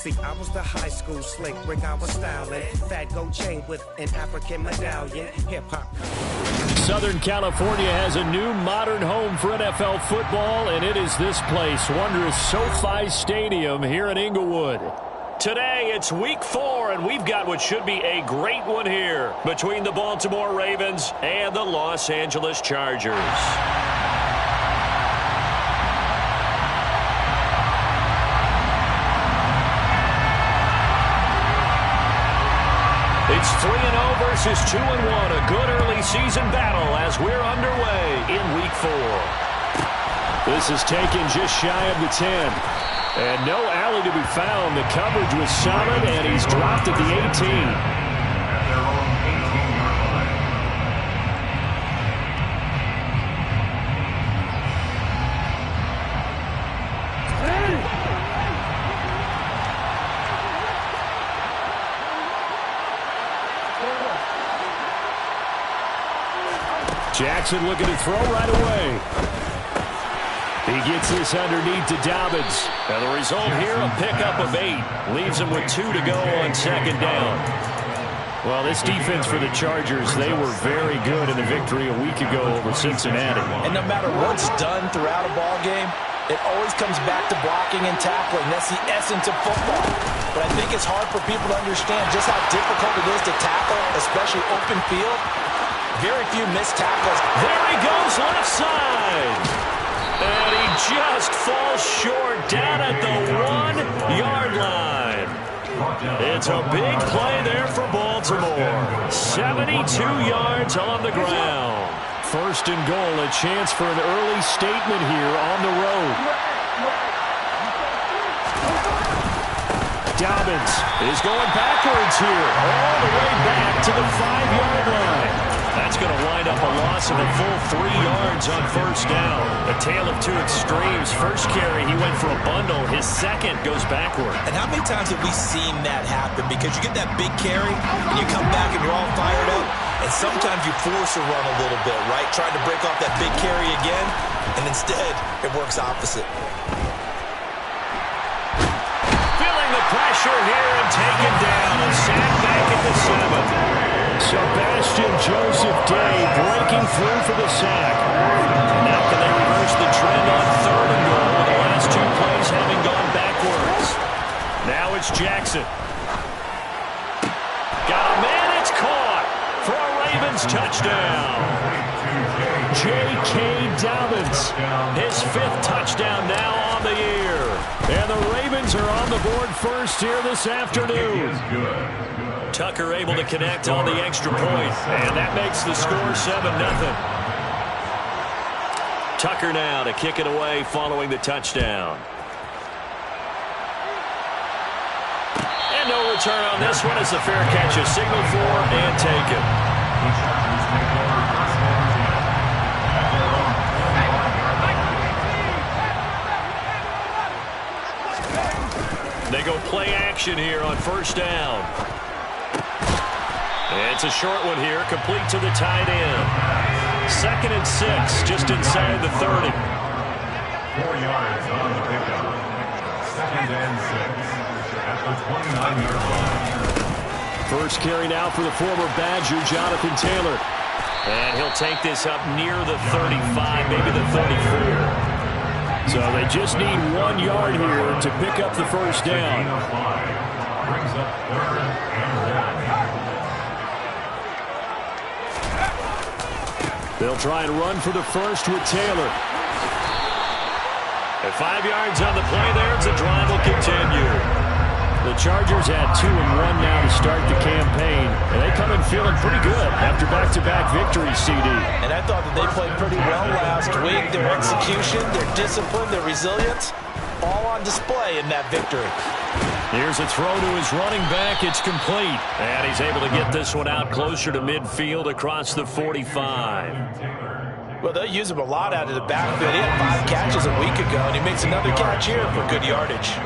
See, I was the high school slick Rick, I was styling. Fat gold chain with an African medallion. Hip-hop. Southern California has a new modern home for NFL football, and it is this place, wondrous SoFi Stadium here in Inglewood. Today, it's week 4, and we've got what should be a great one here between the Baltimore Ravens and the Los Angeles Chargers. It's 3-0 versus 2-1, a good early season battle as we're underway in week 4. This is taken just shy of the 10. And no alley to be found. The coverage was solid, and he's dropped at the 18. Jackson looking to throw right away. He gets this underneath to Dobbins. And the result here, a pickup of 8. Leaves him with 2 to go on second down. Well, this defense for the Chargers, they were very good in the victory a week ago over Cincinnati. And no matter what's done throughout a ball game, it always comes back to blocking and tackling. That's the essence of football. But I think it's hard for people to understand just how difficult it is to tackle, especially open field. Very few missed tackles. There he goes, left side. And he just falls short down at the 1-yard line. It's a big play there for Baltimore. 72 yards on the ground. First and goal, a chance for an early statement here on the road. Dobbins is going backwards here, all the way back to the 5-yard line. That's going to wind up a loss of a full 3 yards on first down. A tale of 2 extremes. First carry, he went for a bundle. His second goes backward. And how many times have we seen that happen? Because you get that big carry, and you come back and you're all fired up, and sometimes you force a run a little bit, right? Trying to break off that big carry again, and instead it works opposite. Feeling the pressure here and taken down. A sack back at the 7. Sebastian Joseph Day breaking through for the sack. Now can they reverse the trend on third and goal with the last 2 plays having gone backwards? Now it's Jackson. Got a man, it's caught for a Ravens touchdown. J.K. Dobbins, his 5th touchdown now on the year. And the Ravens are on the board first here this afternoon. Tucker able to connect on the extra point, and that makes the score 7-0. Tucker now to kick it away following the touchdown. And no return on this one as the fair catch is signaled for and taken. They go play action here on first down. It's a short one here, complete to the tight end. 2nd and 6, just inside the 30. 4 yards on the pickup. 2nd and 6 at the 29-yard line. First carry now for the former Badger, Jonathan Taylor. And he'll take this up near the 35, maybe the 34. So they just need 1 yard here to pick up the first down. Brings up 3rd and 1. They'll try and run for the first with Taylor. At 5 yards on the play there, the drive will continue. The Chargers had 2-1 now to start the campaign, and they come in feeling pretty good after back-to-back victories, CD. And I thought that they played pretty well last week. Their execution, their discipline, their resilience, all on display in that victory. Here's a throw to his running back. It's complete. And he's able to get this one out closer to midfield across the 45. Well, they'll use him a lot out of the backfield. He had 5 catches a week ago, and he makes another catch here for good yardage.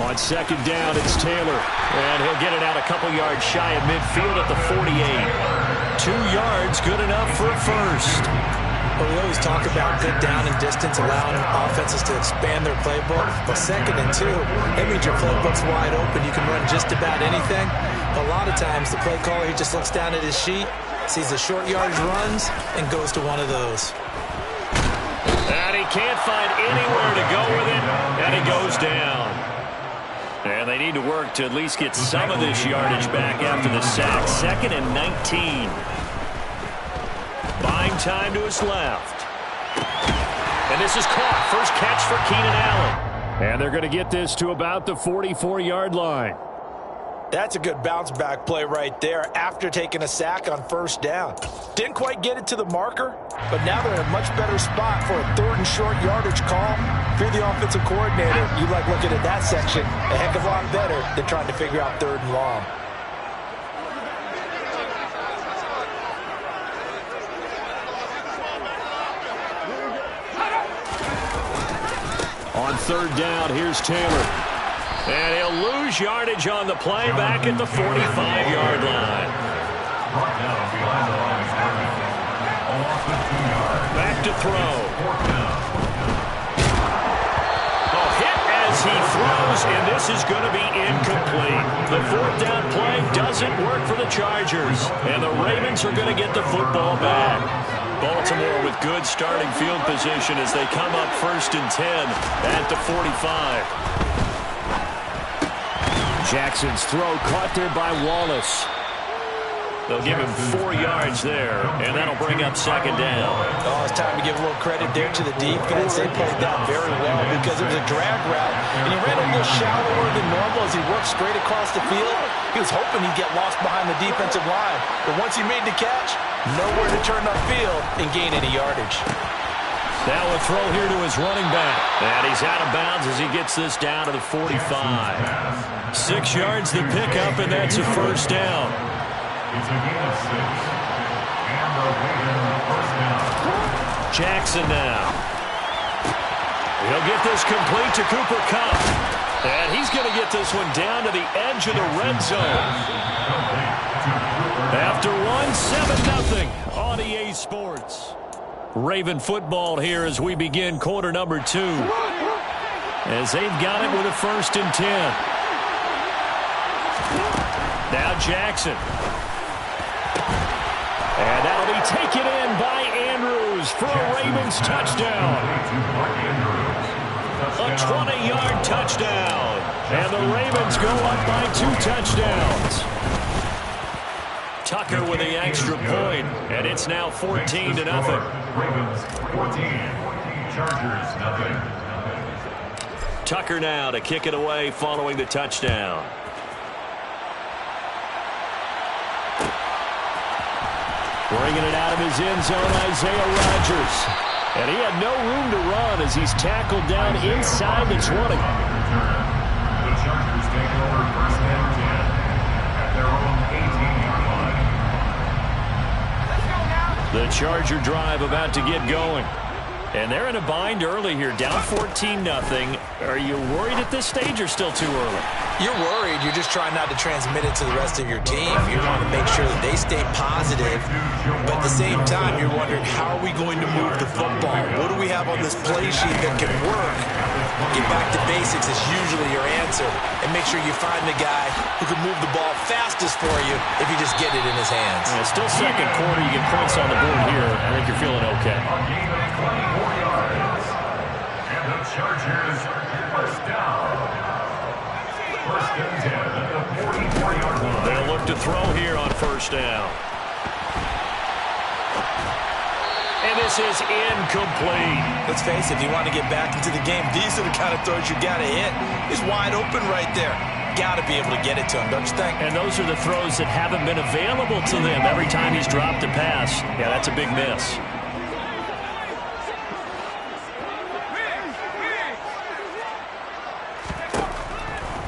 On second down, it's Taylor. And he'll get it out a couple yards shy of midfield at the 48. 2 yards, good enough for a first. Well, we always talk about good down and distance, allowing offenses to expand their playbook. But 2nd and 2, that means your playbook's wide open. You can run just about anything. A lot of times, the play caller, he just looks down at his sheet, sees the short yardage runs, and goes to one of those. And he can't find anywhere to go with it, and he goes down. And they need to work to at least get some of this yardage back after the sack. 2nd and 19. Buying time to his left. And this is caught. First catch for Keenan Allen. And they're going to get this to about the 44-yard line. That's a good bounce-back play right there after taking a sack on 1st down. Didn't quite get it to the marker, but now they're in a much better spot for a 3rd and short yardage call. If you're the offensive coordinator, you like looking at that section a heck of a lot better than trying to figure out 3rd and long. On 3rd down, here's Taylor. And he'll lose yardage on the play back at the 45-yard line. Back to throw. A hit as he throws, and this is going to be incomplete. The 4th down play doesn't work for the Chargers, and the Ravens are going to get the football back. Baltimore with good starting field position as they come up 1st and 10 at the 45. Jackson's throw caught there by Wallace. They'll give him 4 yards there, and that'll bring up 2nd down. Oh, it's time to give a little credit there to the defense. They played that very well because it was a drag route, and he ran a little shallower than normal as he worked straight across the field. He was hoping he'd get lost behind the defensive line, but once he made the catch, nowhere to turn upfield and gain any yardage. Now a throw here to his running back. And he's out of bounds as he gets this down to the 45. 6 yards the pickup, and that's a 1st down. It's a gain of 6. And the Ravens first down. Jackson now. He'll get this complete to Cooper Kupp. And he's going to get this one down to the edge of the red zone. After one, 7-0 on EA Sports. Raven football here as we begin quarter number 2. As they've got it with a 1st and 10. Now Jackson. And that'll be taken in by Andrews for a Ravens touchdown. A 20-yard touchdown. And the Ravens go up by 2 touchdowns. Tucker with the extra point, and it's now 14-0. Ravens 14, Chargers 0. Tucker now to kick it away following the touchdown. Bringing it out of his end zone, Isaiah Rodgers. And he had no room to run as he's tackled down inside the 20. The Chargers take over 1st and 10 at their own 18-yard line. The Charger drive about to get going. And they're in a bind early here, down 14-0. Are you worried at this stage or still too early? You're worried. You're just trying not to transmit it to the rest of your team. You want to make sure that they stay positive. But at the same time, you're wondering, how are we going to move the football? What do we have on this play sheet that can work? Get back to basics is usually your answer. And make sure you find the guy who can move the ball fastest for you if you just get it in his hands. Yeah, still second quarter. You get points on the board here. I think you're feeling okay. A gain of 24 yards. And the Chargers first down. 1st and 10 at the 44-yard line. They'll look to throw here on 1st down. And this is incomplete. Let's face it, if you want to get back into the game, these are the kind of throws you got to hit. He's wide open right there. Got to be able to get it to him, don't you think? And those are the throws that haven't been available to them every time he's dropped a pass. Yeah, that's a big miss.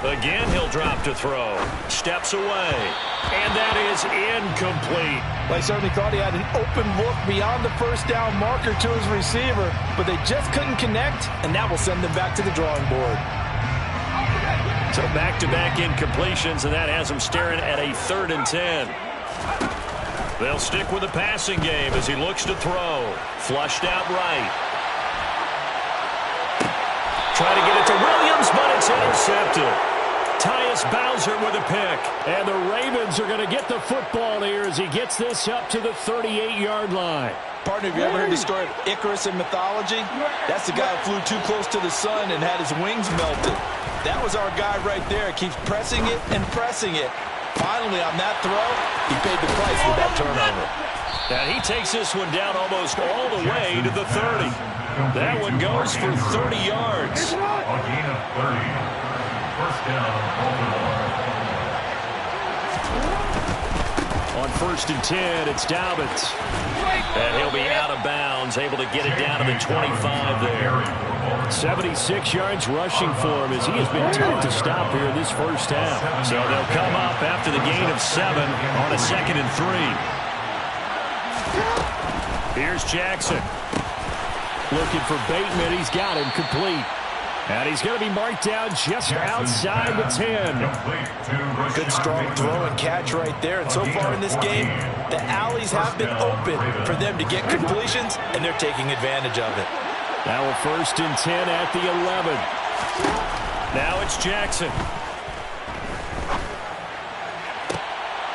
Again, he'll drop to throw. Steps away. And that is incomplete. They certainly thought he had an open look beyond the 1st down marker to his receiver, but they just couldn't connect, and that will send them back to the drawing board. So back-to-back incompletions, and that has them staring at a 3rd and 10. They'll stick with the passing game as he looks to throw. Flushed out right. Trying to get it to Williams, but it's intercepted. Tyus Bowser with a pick. And the Ravens are going to get the football here as he gets this up to the 38-yard line. Partner, have you ever heard the story of Icarus in mythology? That's the guy who flew too close to the sun and had his wings melted. That was our guy right there. Keeps pressing it and pressing it. Finally, on that throw, he paid the price with that turnover. And he takes this one down almost all the way to the 30. That one goes for 30 yards. A gain of 30. First down, Baltimore. On 1st and 10, it's Dobbins. And he'll be out of bounds, able to get it down to the 25 there. 76 yards rushing for him as he has been tough to stop here in this first half. So they'll come up after the gain of 7 on a 2nd and 3. Here's Jackson. Looking for Bateman. He's got him complete. And he's going to be marked down just outside the 10. Good strong throw and catch right there. And so far in this game, the alleys have been open for them to get completions, and they're taking advantage of it. Now a 1st and 10 at the 11. Now it's Jackson.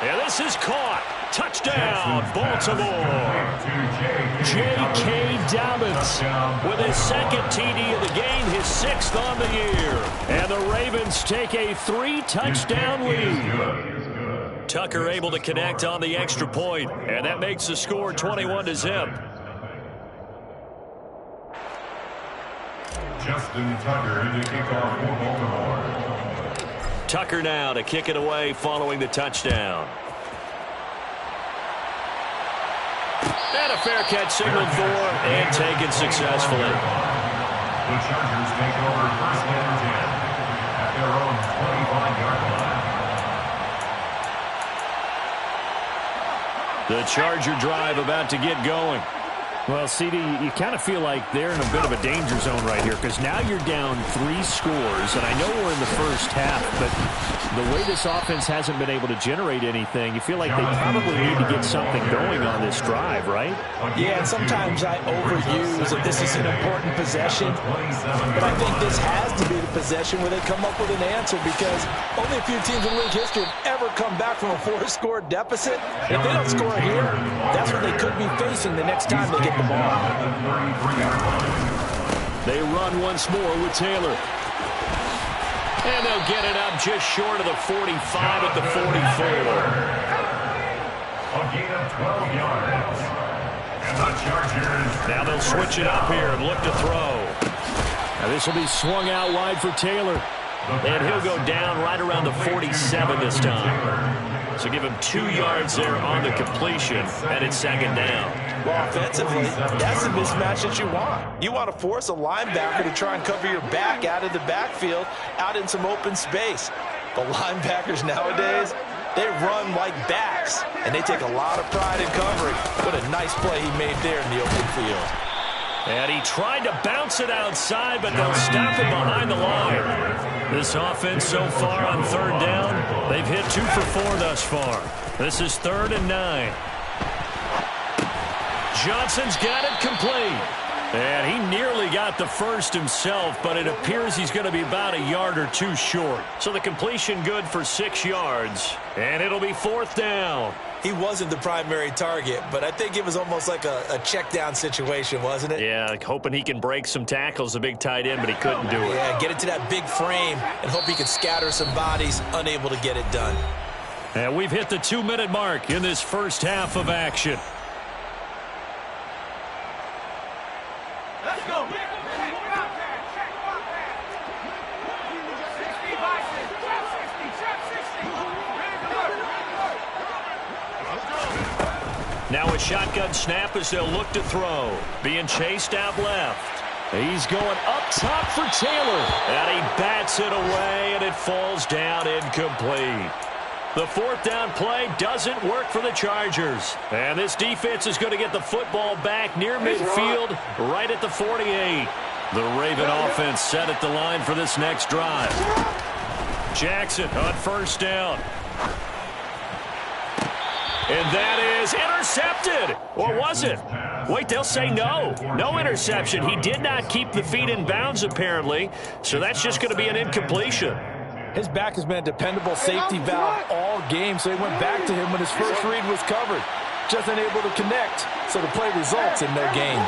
And this is caught. Touchdown, Baltimore. J.K. Dobbins with his 2nd TD of the game, his 6th on the year. And the Ravens take a 3-touchdown lead. Tucker able to connect on the extra point, and that makes the score 21-0. Justin Tucker to kick off for Baltimore. Tucker now to kick it away following the touchdown. And a fair catch signaled for and taken successfully. The Chargers take over 1st and 10 at their own 25-yard line. The Charger drive about to get going. Well, CD, you kind of feel like they're in a bit of a danger zone right here because now you're down 3 scores, and I know we're in the first half, but the way this offense hasn't been able to generate anything, you feel like they probably need to get something going on this drive, right? Yeah, and sometimes I overuse that this is an important possession, but I think this has to be the possession where they come up with an answer because only a few teams in league history have ever come back from a 4-score deficit. If they don't score here, that's what they could be facing the next time they get the ball. They run once more with Taylor. And they'll get it up just short of the 45 at the 44. A gain of 12 yards. And the Chargers. Now they'll switch it up here and look to throw. Now this will be swung out wide for Taylor. And he'll go down right around the 47 this time. So give him 2 yards there on the completion, and it's 2nd down. Well, offensively, that's the mismatch that you want. You want to force a linebacker to try and cover your back out of the backfield, out in some open space. The linebackers nowadays, they run like backs, and they take a lot of pride in covering. What a nice play he made there in the open field. And he tried to bounce it outside, but they'll stop him behind the line. This offense so far on 3rd down, they've hit 2 for 4 thus far. This is 3rd and 9. Johnson's got it complete. And he nearly got the first himself, but it appears he's going to be about a yard or 2 short. So the completion good for 6 yards, and it'll be 4th down. He wasn't the primary target, but I think it was almost like a check down situation, wasn't it? Yeah, hoping he can break some tackles, a big tight end, but he couldn't do it. Yeah, get it to that big frame and hope he can scatter some bodies, unable to get it done. And we've hit the 2-minute mark in this first half of action. Let's go. Now a shotgun snap as they'll look to throw. Being chased out left. He's going up top for Taylor. And he bats it away, and it falls down incomplete. The 4th down play doesn't work for the Chargers. And this defense is going to get the football back near midfield, right at the 48. The Raven offense set at the line for this next drive. Jackson on 1st down. And that is intercepted. Or was it? Wait, they'll say no. No interception. He did not keep the feet in bounds, apparently. So that's just going to be an incompletion. His back has been a dependable safety valve all game, so he went back to him when his first read was covered. Just unable to connect, so the play results in no gain.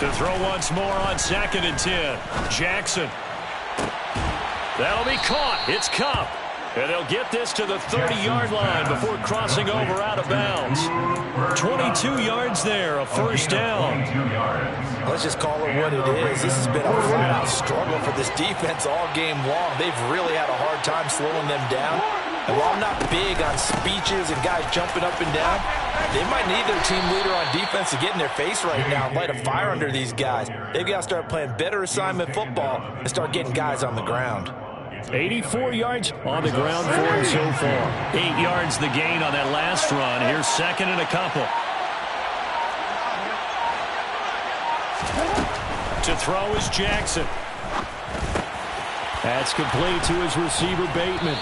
To throw once more on 2nd and 10. Jackson. That'll be caught. It's Kupp. And they'll get this to the 30-yard line before crossing over out of bounds. 22 yards there, a first down. Let's just call it what it is. This has been a flat-out struggle for this defense all game long. They've really had a hard time slowing them down. And while I'm not big on speeches and guys jumping up and down, they might need their team leader on defense to get in their face right now and light a fire under these guys. They've got to start playing better assignment football and start getting guys on the ground. 84 yards on the ground for him so far. 8 yards the gain on that last run. Here's 2nd and a couple. To throw is Jackson. That's complete to his receiver, Bateman.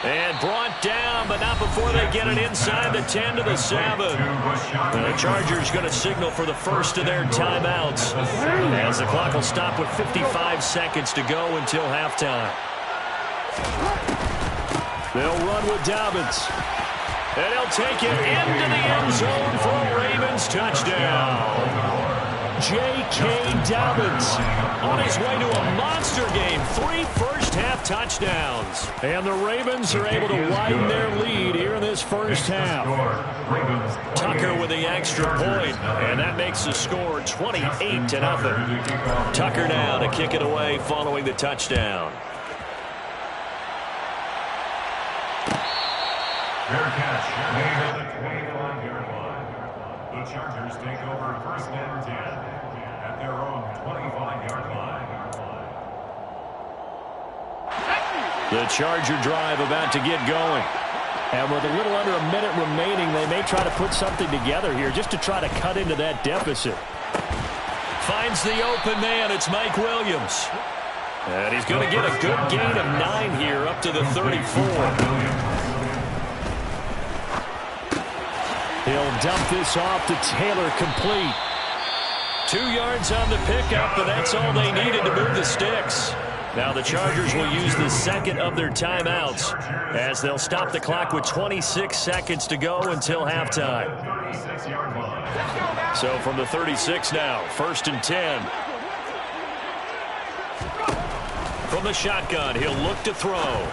And brought down, but not before they get it inside the 10 to the 7. The Chargers going to signal for the first of their timeouts, as the clock will stop with 55 seconds to go until halftime. They'll run with Dobbins. And he'll take it into the end zone for a Ravens touchdown. J.K. Dobbins on his way to a monster game. 3 first-half touchdowns. And the Ravens are able to widen their lead here in this first half. Tucker with the extra point, and that makes the score 28-0. Tucker now to kick it away following the touchdown. Fair catch made at the 25-yard line. The Chargers take over 1st and 10 at their own 25-yard line. The Charger drive about to get going. And with a little under a minute remaining, they may try to put something together here just to try to cut into that deficit. Finds the open man. It's Mike Williams. And he's going to get a good gain of 9 here up to the 34. He'll dump this off to Taylor, complete. 2 yards on the pickup, and that's all they needed to move the sticks. Now the Chargers will use the second of their timeouts as they'll stop the clock with 26 seconds to go until halftime. So from the 36 now, 1st and 10. From the shotgun, he'll look to throw.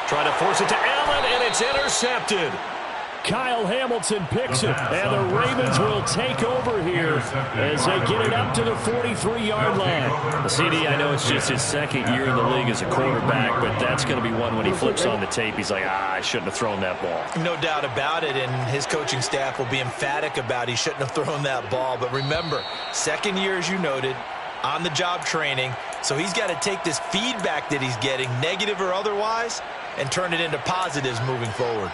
Try to force it to Allen, and it's intercepted. Kyle Hamilton picks it, and the Ravens will take over here as they get it up to the 43-yard line. CD, I know it's just his 2nd year in the league as a quarterback, but that's going to be one when he flips on the tape. He's like, I shouldn't have thrown that ball. No doubt about it, and his coaching staff will be emphatic about he shouldn't have thrown that ball. But remember, 2nd year, as you noted, on-the-job training, so he's got to take this feedback that he's getting, negative or otherwise, and turn it into positives moving forward.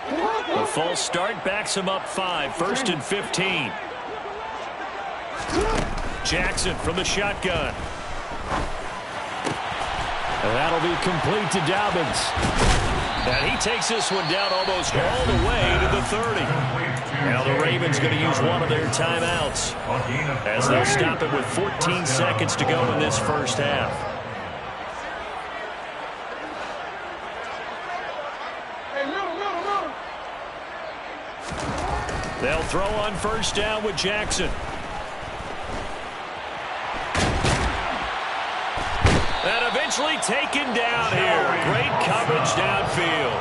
The false start backs him up 5, 1st and 15. Jackson from the shotgun. And that'll be complete to Dobbins. And he takes this one down almost all the way to the 30. Now the Ravens going to use one of their timeouts as they'll stop it with 14 seconds to go in this first half. They'll throw on 1st down with Jackson. And eventually taken down here. Great coverage downfield.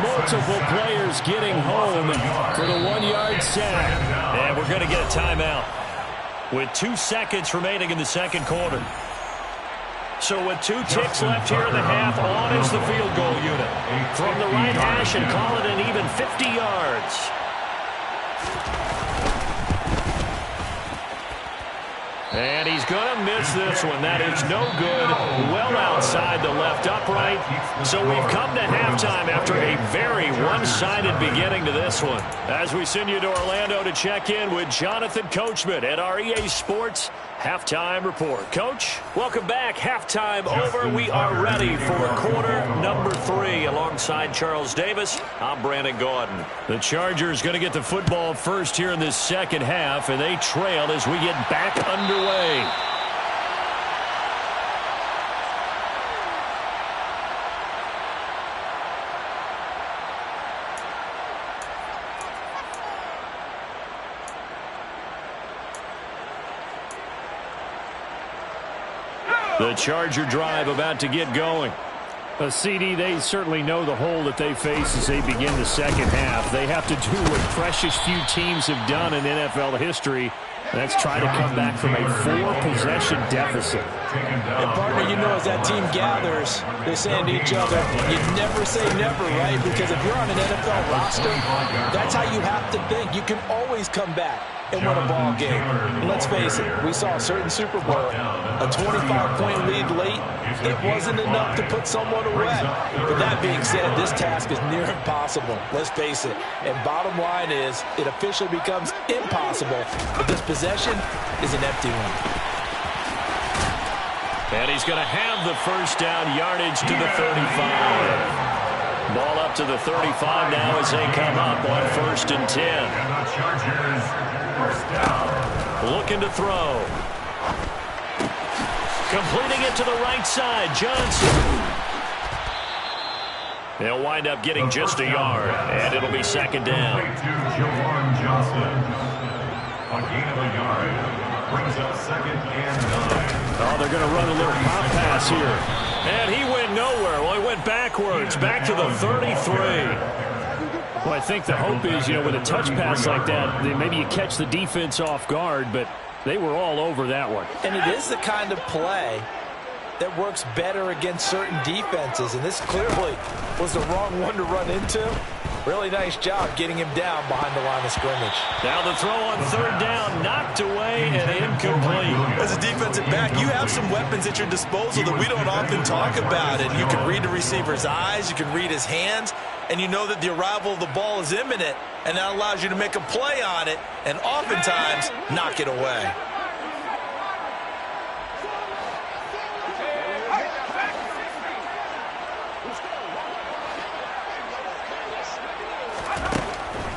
Multiple players getting home for the 1-yard sack. And we're going to get a timeout with 2 seconds remaining in the 2nd quarter. So with 2 ticks left here in the half, on is the field goal unit. From the right hash and call it an even 50 yards. And he's going to miss missed this one. That is no good. Well outside the left upright. So we've come to halftime after a very one-sided beginning to this one. As we send you to Orlando to check in with Jonathan Coachman at our EA Sports Halftime Report. Coach, welcome back. Halftime over. We are ready for quarter number 3. Alongside Charles Davis, I'm Brandon Gaudin. The Chargers going to get the football first here in this second half, and they trail as we get back underway. The Charger drive about to get going. CD, they certainly know the hole that they face as they begin the second half. They have to do what precious few teams have done in NFL history. That's try to come back from a 4-possession deficit. And partner, you know, as that team gathers, they're saying to each other, you never say never, right? Because if you're on an NFL roster, that's how you have to think. You can always come back and win a ball game. And let's face it, we saw a certain Super Bowl, a 25-point lead late. It wasn't enough to put someone away. But that being said, this task is near impossible. Let's face it. And bottom line is, it officially becomes impossible. But this possession is an empty one. And he's going to have the first down, yardage to the 35. Ball up to the 35 now as they come up on 1st and 10. And the Chargers, first down. Looking to throw. Completing it to the right side, Johnson. They'll wind up getting just a yard, and it'll be second down. To Jawan Johnson. A gain of a yard. Brings up 2nd and 9. Oh, they're going to run a little pop pass here. And he went nowhere. Well, he went backwards, back to the 33. Well, I think the hope is, you know, with a touch pass like that, maybe you catch the defense off guard, but they were all over that one. And it is the kind of play that works better against certain defenses, and this clearly was the wrong one to run into. Really nice job getting him down behind the line of scrimmage. Now the throw on 3rd down, knocked away and incomplete. As a defensive back, you have some weapons at your disposal that we don't often talk about. And you can read the receiver's eyes, you can read his hands, and you know that the arrival of the ball is imminent, and that allows you to make a play on it and oftentimes knock it away.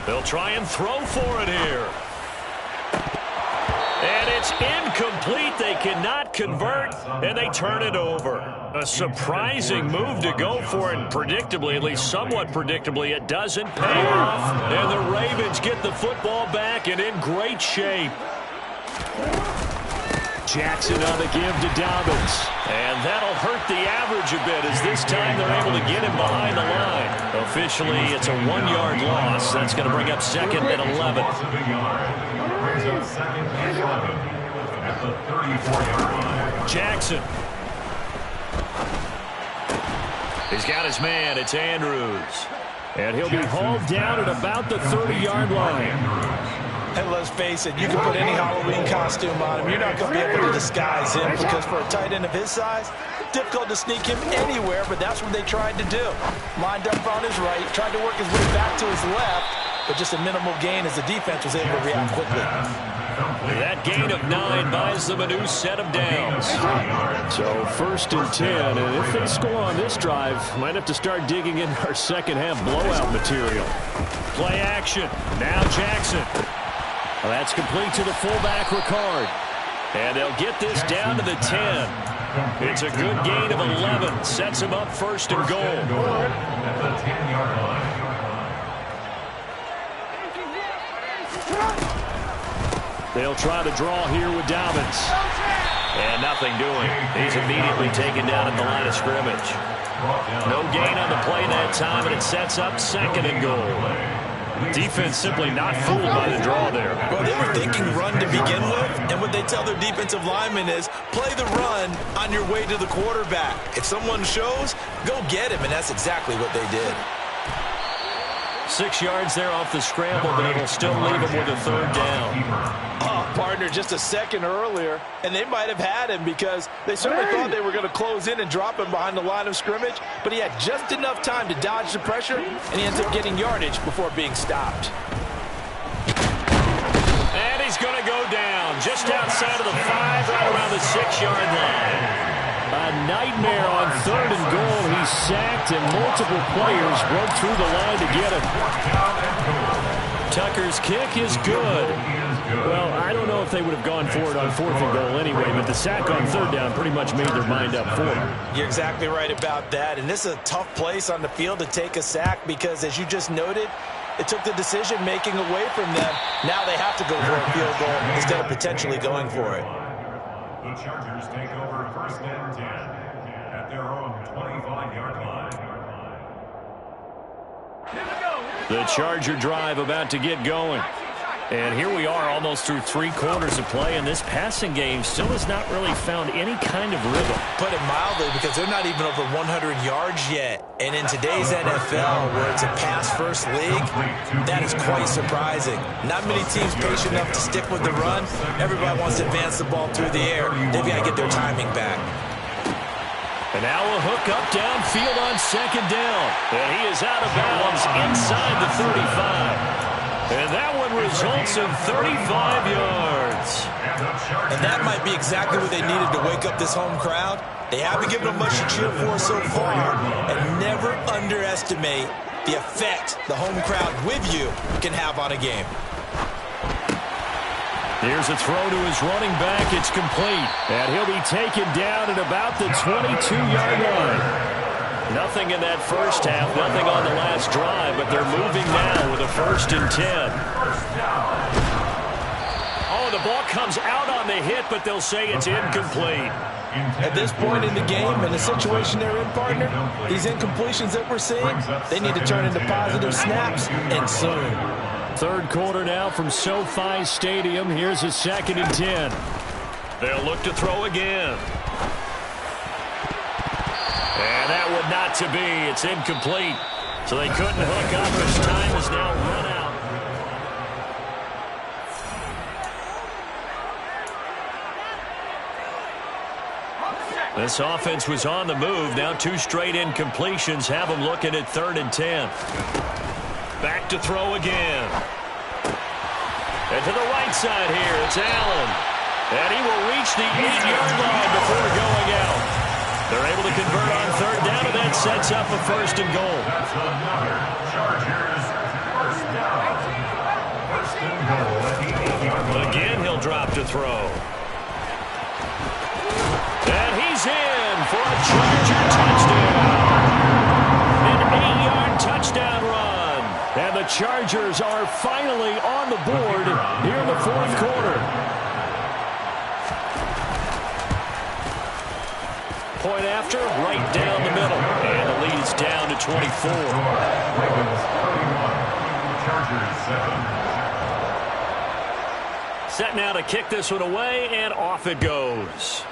They'll try and throw for it here. And it's incomplete. They cannot convert, and they turn it over. A surprising move to go for, and predictably, at least somewhat predictably, it doesn't pay off. And the Ravens get the football back and in great shape. Jackson on the give to Dobbins. And that'll hurt the average a bit as this time they're able to get him behind the line. Officially, it's a 1-yard loss. That's going to bring up 2nd and 11. Brings up 2nd and 11 at the 34-yard line. Jackson. He's got his man. It's Andrews. And he'll be hauled down at about the 30-yard line. And let's face it, you can put any Halloween costume on him. You're not going to be able to disguise him because for a tight end of his size, difficult to sneak him anywhere, but that's what they tried to do. Lined up on his right, tried to work his way back to his left, but just a minimal gain as the defense was able to react quickly. That gain of 9 buys them a new set of downs. So 1st and 10, and if they score on this drive, might have to start digging in our second half blowout material. Play action. Now Jackson. Well, that's complete to the fullback, Ricard. And they'll get this down to the 10. It's a good gain of 11. Sets him up 1st and goal. At the 10-yard line. They'll try to draw here with Dobbins. And nothing doing. He's immediately taken down at the line of scrimmage. No gain on the play that time, and it sets up 2nd and goal. Defense simply not fooled by the draw there. Well, they were thinking run to begin with, and what they tell their defensive linemen is play the run on your way to the quarterback. If someone shows, go get him, and that's exactly what they did. 6 yards there off the scramble, but it'll still leave him with a third down. Oh, partner, just a second earlier, and they might have had him because they certainly thought they were going to close in and drop him behind the line of scrimmage, but he had just enough time to dodge the pressure, and he ends up getting yardage before being stopped. And he's going to go down just outside of the 5, right around the 6-yard line. A nightmare on 3rd and goal. He's sacked, and multiple players broke through the line to get him. Tucker's kick is good. Well, I don't know if they would have gone for it on 4th and goal anyway, but the sack on 3rd down pretty much made their mind up for it. You're exactly right about that, and this is a tough place on the field to take a sack because, as you just noted, it took the decision-making away from them. Now they have to go for a field goal instead of potentially going for it. The Chargers take over 1st and 10 at their own 25-yard line. The Charger drive about to get going. And here we are almost through 3 quarters of play, and this passing game still has not really found any kind of rhythm. Put it mildly, because they're not even over 100 yards yet. And in today's NFL, where it's a pass-first league, that is quite surprising. Not many teams patient enough to stick with the run. Everybody wants to advance the ball through the air. They've got to get their timing back. And now a hook up downfield on 2nd down. And he is out of bounds inside the 35. And that one results in 35 yards. And that might be exactly what they needed to wake up this home crowd. They haven't given them much to cheer for so far. And never underestimate the effect the home crowd with you can have on a game. Here's a throw to his running back. It's complete. And he'll be taken down at about the 22-yard line. Nothing in that first half, nothing on the last drive, but they're moving now with a 1st and 10. Oh, the ball comes out on the hit, but they'll say it's incomplete. At this point in the game, and the situation they're in, partner, these incompletions that we're seeing, they need to turn into positive snaps, and soon. 3rd quarter now from SoFi Stadium. Here's a 2nd and 10. They'll look to throw again. And that would not to be. It's incomplete. So they couldn't hook up as time is now run out. This offense was on the move. Now 2 straight incompletions have them looking at 3rd and 10. Back to throw again. And to the right side here, it's Allen. And he will reach the 8-yard line before going out. They're able to convert on 3rd down, and that sets up a 1st and goal. That's another Chargers 1st down. 1st and goal at the 8-yard line. Again, he'll drop to throw. And he's in for a Charger touchdown. An 8-yard touchdown run. And the Chargers are finally on the board here in the 4th quarter. Point after, right down the middle. And the lead is down to 24. Ravens 31, Chargers 7. Set now to kick this one away, and off it goes.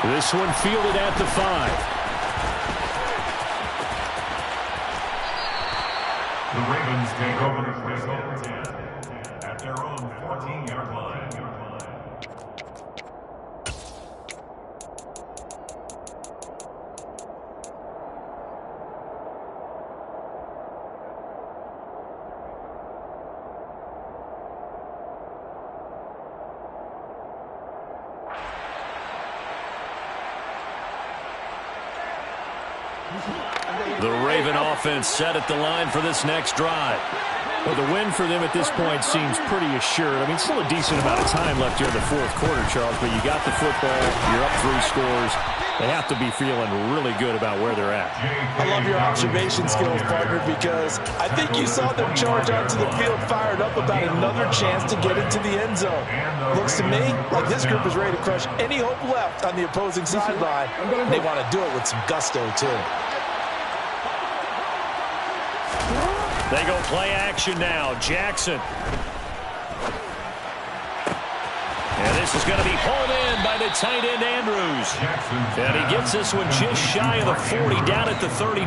This one fielded at the 5. The Ravens take over the 1st and 10 at their own 14-yard line. The Raven offense set at the line for this next drive. Well, the win for them at this point seems pretty assured. I mean, still a decent amount of time left here in the 4th quarter, Charles, but you got the football, you're up 3 scores. They have to be feeling really good about where they're at. I love your observation skills, partner, because I think you saw them charge onto the field fired up about another chance to get into the end zone. Looks to me like this group is ready to crush any hope left on the opposing sideline. They want to do it with some gusto, too. They go play action now. Jackson. And This is going to be hauled in by the tight end, Andrews. And he gets this one just shy of the 40, down at the 39.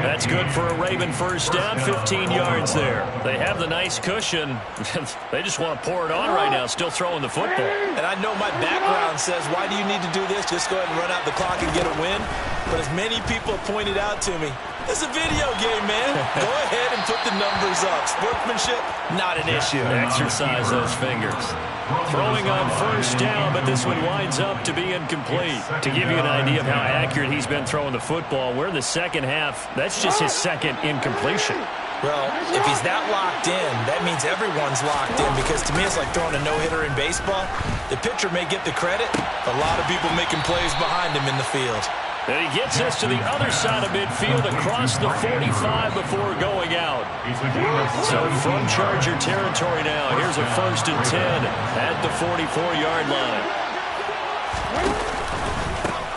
That's good for a Raven first down, 15 yards there. They have the nice cushion. They just want to pour it on right now, still throwing the football. And I know my background says, why do you need to do this? Just go ahead and run out the clock and get a win. But as many people have pointed out to me, it's a video game, man. Go ahead and put the numbers up. Sportsmanship, not an issue. Exercise those fingers. Throwing on first down, but this one winds up to be incomplete. To give you an idea of how accurate he's been throwing the football, we're in the second half. That's just his second incompletion. Well, if he's that locked in, that means everyone's locked in, because to me it's like throwing a no-hitter in baseball. The pitcher may get the credit, a lot of people making plays behind him in the field. And he gets us to the other side of midfield across the 45 before going out. So from Charger territory now, here's a 1st and 10 at the 44-yard line.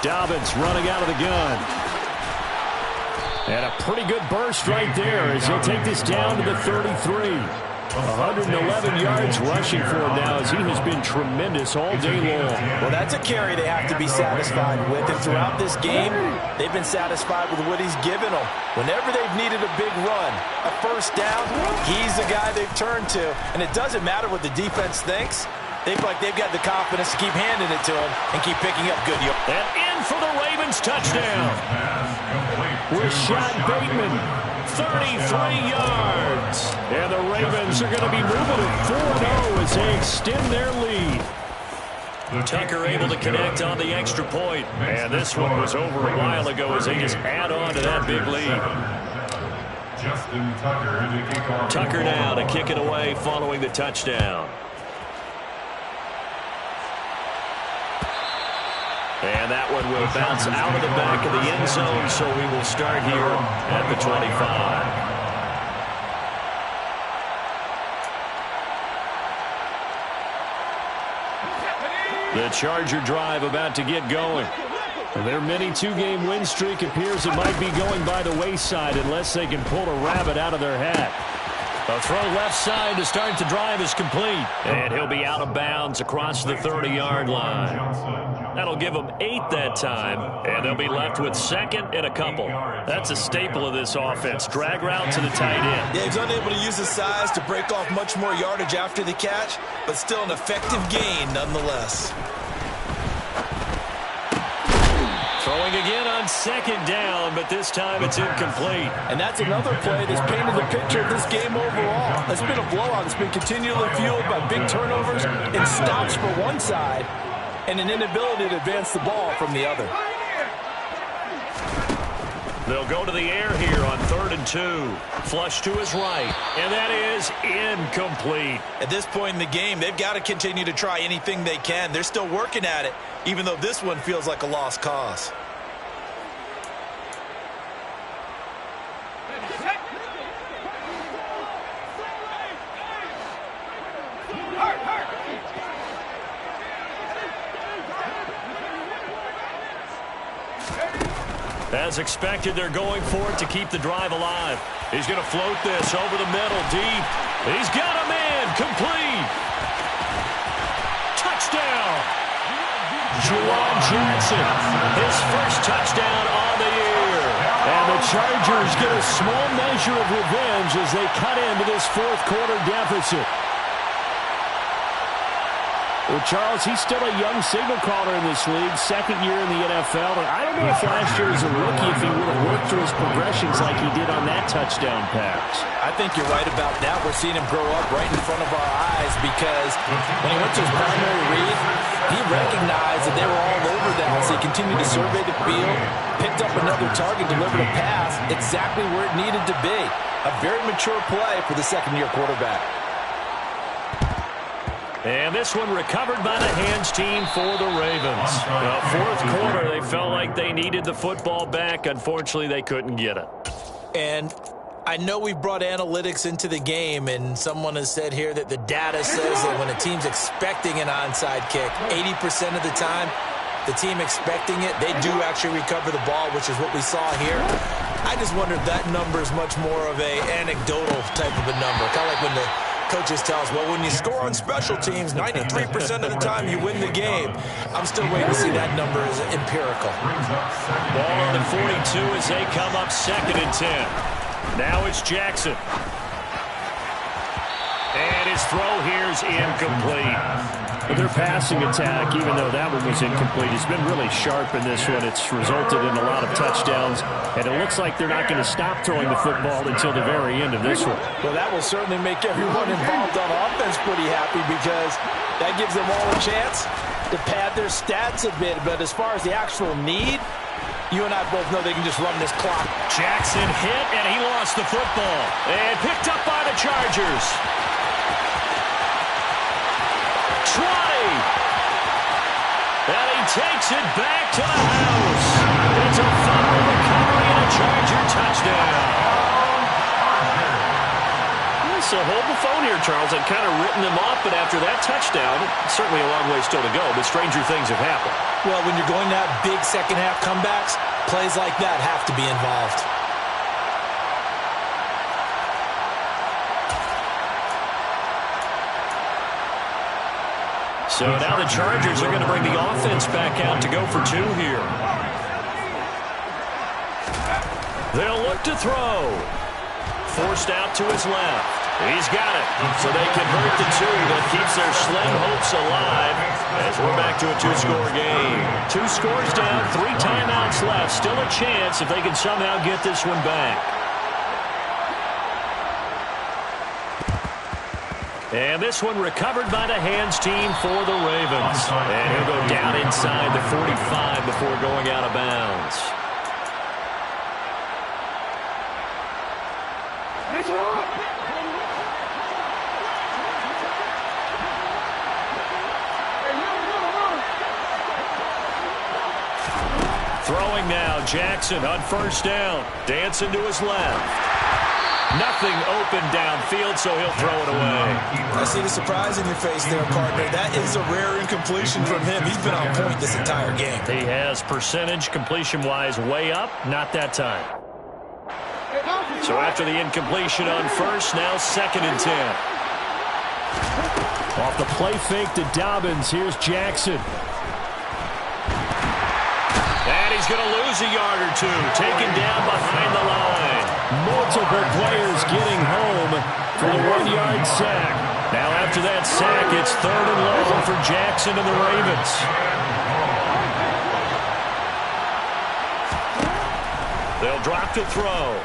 Dobbins running out of the gun. And a pretty good burst right there as he'll take this down to the 33. 111 yards rushing for him now as he has been tremendous all day long. Well, that's a carry they have to be satisfied with. And throughout this game, they've been satisfied with what he's given them. Whenever they've needed a big run, a first down, he's the guy they've turned to. And it doesn't matter what the defense thinks. They feel like they've got the confidence to keep handing it to him and keep picking up good yards. And in for the Ravens touchdown. Rashad Bateman. 33 yards. And the Ravens are going to be moving to 4-0 as they extend their lead. Tucker able to connect on the extra point. And this one was over a while ago as they just add on to that big lead. Justin Tucker to kick off. Tucker now to kick it away following the touchdown. And that one will bounce out of the back of the end zone, so we will start here at the 25. The Charger drive about to get going. Their mini two-game win streak appears it might be going by the wayside unless they can pull a rabbit out of their hat. A throw left side to start the drive is complete. And he'll be out of bounds across the 30-yard line. That'll give them 8 that time, and they'll be left with 2nd and a couple. That's a staple of this offense. Drag route to the tight end. Yeah, he's unable to use his size to break off much more yardage after the catch, but still an effective gain nonetheless. Throwing again on 2nd down, but this time it's incomplete. And that's another play that's painted the picture of this game overall. It's been a blowout. It's been continually fueled by big turnovers and stops for one side and an inability to advance the ball from the other. They'll go to the air here on 3rd and 2. Flush to his right, and that is incomplete. At this point in the game, they've got to continue to try anything they can. They're still working at it, even though this one feels like a lost cause. As expected, they're going for it to keep the drive alive. He's going to float this over the middle, deep. He's got a man, complete. Touchdown. Juwan Johnson, his first touchdown on the year. And the Chargers get a small measure of revenge as they cut into this 4th quarter deficit. Well, Charles, he's still a young signal caller in this league, 2nd year in the NFL. And I don't know if last year as a rookie, if he would have worked through his progressions like he did on that touchdown pass. I think you're right about that. We're seeing him grow up right in front of our eyes because when he went to his primary read, he recognized that they were all over that. So he continued to survey the field, picked up another target, delivered a pass exactly where it needed to be. A very mature play for the 2nd-year quarterback. And this one recovered by the hands team for the Ravens. Well, 4th quarter, they felt like they needed the football back. Unfortunately, they couldn't get it. And I know we brought analytics into the game, and someone has said here that the data says that when a team's expecting an onside kick, 80% of the time, the team expecting it, they do actually recover the ball, which is what we saw here. I just wonder if that number is much more of a anecdotal type of a number, kind of like when the Coaches tell us, well, when you score on special teams, 93% of the time you win the game. I'm still waiting to see that number as empirical. Ball on the 42 as they come up 2nd and 10. Now it's Jackson. And his throw here is incomplete. But their passing attack, even though that one was incomplete, has been really sharp in this one. It's resulted in a lot of touchdowns, and it looks like they're not going to stop throwing the football until the very end of this one. Well, that will certainly make everyone involved on offense pretty happy because that gives them all a chance to pad their stats a bit. But as far as the actual need, you and I both know they can just run this clock. Jackson hit, and he lost the football. And picked up by the Chargers. 20. And he takes it back to the house. It's a fumble recovery and a Charger touchdown. So hold the phone here, Charles. I'd kind of written them off, but after that touchdown, certainly a long way still to go, but stranger things have happened. Well, when you're going to have big second-half comebacks, plays like that have to be involved. So now the Chargers are going to bring the offense back out to go for 2 here. They'll look to throw. Forced out to his left. He's got it. So they convert the 2. That keeps their slim hopes alive as we're back to a 2-score game. 2 scores down, 3 timeouts left. Still a chance if they can somehow get this one back. And this one recovered by the hands team for the Ravens. And he'll go down inside the 45 before going out of bounds. Throwing now, Jackson on 1st down. Dancing to his left. Nothing open downfield, so he'll throw it away. I see the surprise in your face there, partner. That is a rare incompletion from him. He's been on point this entire game. He has percentage completion-wise way up, not that time. So after the incompletion on 1st, now 2nd and 10. Off the play fake to Dobbins, here's Jackson. And he's going to lose a yard or 2, taken down behind the line. Multiple players getting home for the 1-yard sack. Now after that sack, it's 3rd and long for Jackson and the Ravens. They'll drop to throw.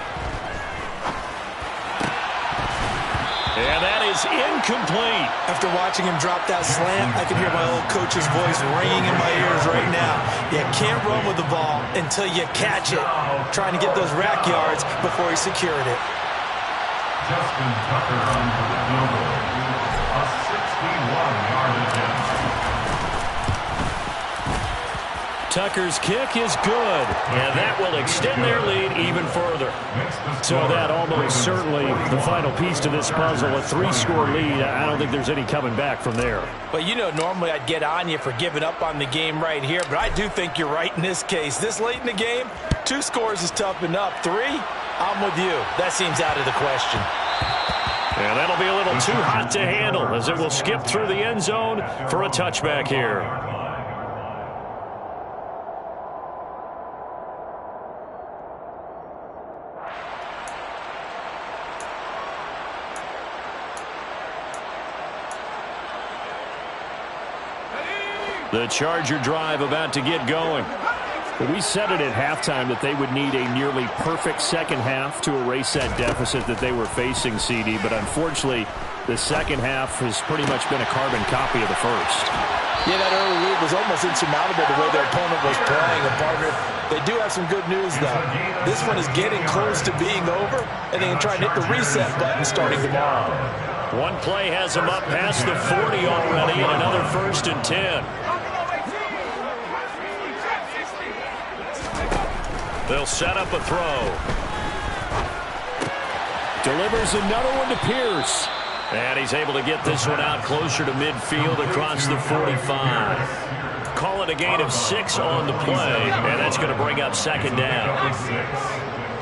And that is incomplete. After watching him drop that slant, I can hear my old coach's voice ringing in my ears right now. You can't run with the ball until you catch it. Trying to get those rack yards before he secured it. Justin Tucker runs for the field goal. A 61-yard attempt. Tucker's kick is good, and that will extend their lead even further. So that almost certainly the final piece to this puzzle, a 3-score lead. I don't think there's any coming back from there. But you know, normally I'd get on you for giving up on the game right here, but I do think you're right in this case. This late in the game, 2 scores is tough enough. 3, I'm with you. That seems out of the question. And that'll be a little too hot to handle as it will skip through the end zone for a touchback here. The Charger drive about to get going. Well, we said it at halftime that they would need a nearly perfect second half to erase that deficit that they were facing, CD. But unfortunately, the second half has pretty much been a carbon copy of the first. Yeah, that early lead was almost insurmountable the way their opponent was playing. And partner, they do have some good news, though. This one is getting close to being over, and they can try and hit the reset button starting tomorrow. One play has them up past the 40 already, and another 1st and 10. They'll set up a throw. Delivers another one to Pierce. And he's able to get this one out closer to midfield across the 45. Call it a gain of 6 on the play, and that's going to bring up 2nd down.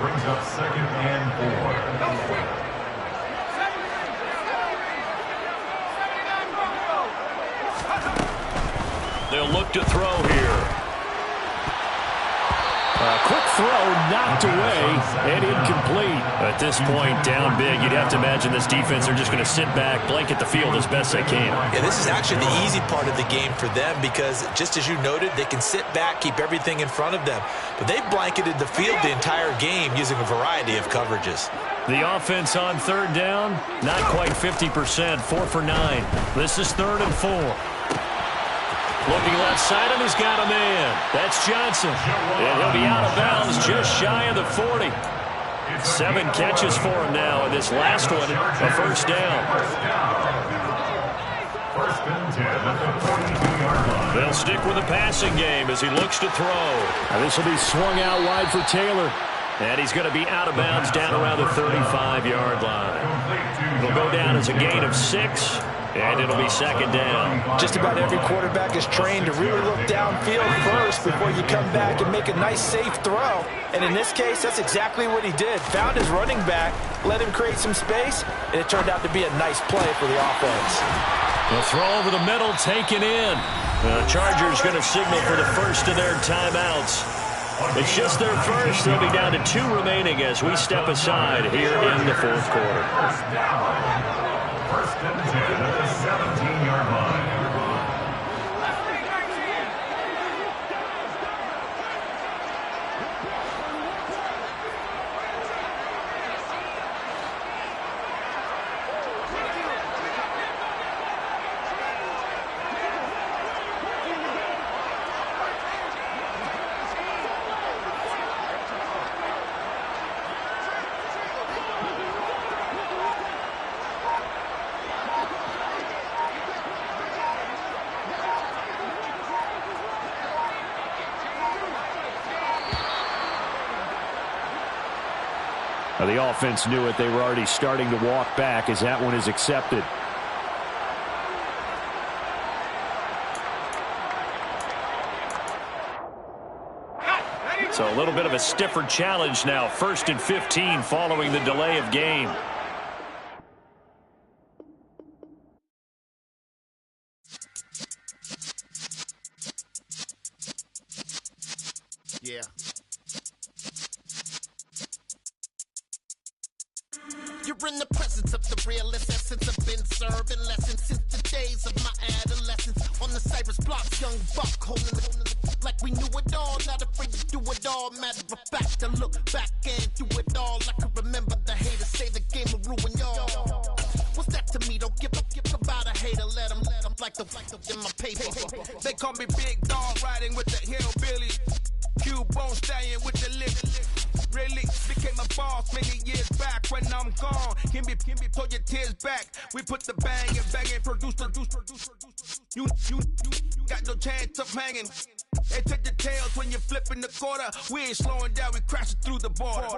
Brings up 2nd and 4. They'll look to throw here. Quick throw, knocked away, and incomplete. At this point, down big, you'd have to imagine this defense are just going to sit back, blanket the field as best they can. Yeah, this is actually the easy part of the game for them because, just as you noted, they can sit back, keep everything in front of them. But they've blanketed the field the entire game using a variety of coverages. The offense on third down, not quite 50%, 4 for 9. This is 3rd and 4. Looking left side, and he's got a man. That's Johnson. And he'll be out of bounds just shy of the 40. 7 catches for him now, and this last one, a first down. First and 10 at the 42-yard line. They'll stick with the passing game as he looks to throw. Now this will be swung out wide for Taylor. And he's going to be out of bounds down around the 35-yard line. It'll go down as a gain of 6. And it'll be 2nd down. Just about every quarterback is trained to really look downfield first before you come back and make a nice, safe throw. And in this case, that's exactly what he did. Found his running back, let him create some space, and it turned out to be a nice play for the offense. The throw over the middle, taken in. The Chargers going to signal for the first of their timeouts. It's just their first. They'll be down to 2 remaining as we step aside here in the 4th quarter. First and 10 at the 17-yard line. The offense knew it. They were already starting to walk back as that one is accepted. So a little bit of a stiffer challenge now. 1st and 15 following the delay of game. Yeah. You're in the presence of the realest essence. I've been serving lessons since the days of my adolescence. On the Cypress blocks, young buck holding it like we knew it all. Not afraid to do it all. Matter of fact, I look back and do it all. I can remember the haters say the game will ruin y'all. What's that to me? Don't give about a hater. Let them like the in my paper. They call me Big Dog, riding with the hillbilly. Q-Bone stallion with the lip. Really became a boss many years back. When I'm gone, can be pull your tears back. We put the bang and produce. You got no chance of hanging. They take the tails when you're flipping the quarter. We ain't slowing down, we crashing through the border.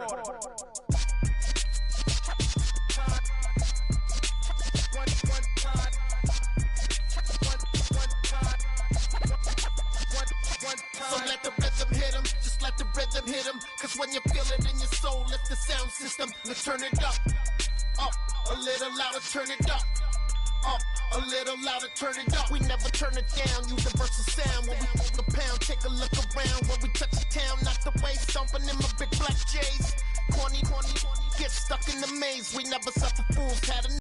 So let the rhythm hit him, just let the rhythm hit him. Cause when you feel it in your soul, lift the sound system. Let's turn it up, a little louder, turn it up, a little louder, turn it up. We never turn it down, universal sound. When we hold the pound, take a look around. When we touch the town, knock the way, stomping in my big black J's. Corny, get stuck in the maze. We never suffer fools, had enough.